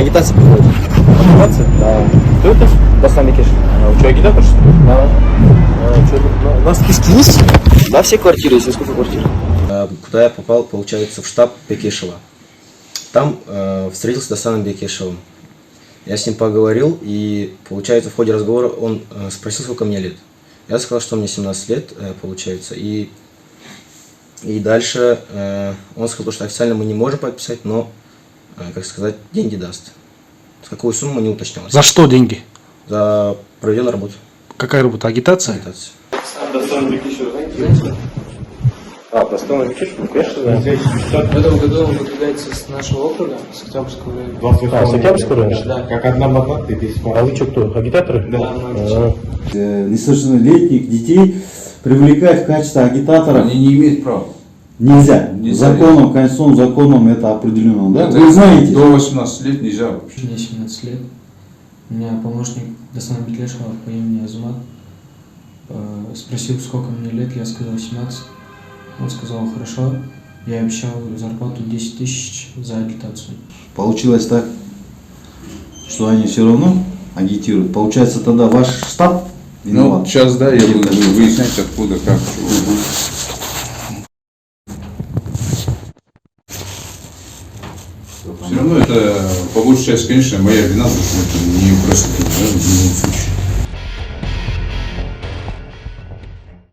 агитация проходит. Агитация? Да. Кто это? Дастан Бекешев. А, что, агитатор, что ли? Да. Что тут? На списке есть? Да, все квартиры, если сколько квартир. Куда я попал, получается, в штаб Бекешева. Там встретился с Дастаном Бекешевым. Я с ним поговорил, и, получается, в ходе разговора он спросил, сколько мне лет. Я сказал, что мне 17 лет, получается, и дальше он сказал, что официально мы не можем подписать, но, как сказать, деньги даст. Какую сумму не уточнялось. За что деньги? За проведенную работу. Какая работа? Агитация? Агитация. Дастан Бекешев, знаете? А, Дастан Бекешев, конечно, да. В этом году он выдвигается с нашего округа, с Октябрьского района. А, с Октябрьского района? Да. Как одна мандат, ты здесь. А вы что, кто? Агитаторы? Да, мы Несовершеннолетних детей привлекать в качестве агитатора Они не имеют права. нельзя. Нельзя. Законом, конституционным законом это определено. Да? Это Вы знаете? До 18 лет нельзя вообще. Мне 17 лет. У меня помощник Дастана Бекешева по имени Азамат спросил, сколько мне лет, я сказал 17. Он сказал, хорошо, я обещал зарплату 10 тысяч за агитацию. Получилось так, что они все равно агитируют. Получается тогда ваш штаб Ну, виноват. сейчас, да, я буду выяснять, откуда, как, чего. Все равно это, по большей части, конечно, моя вина, потому что это не просто, да, в любом случае.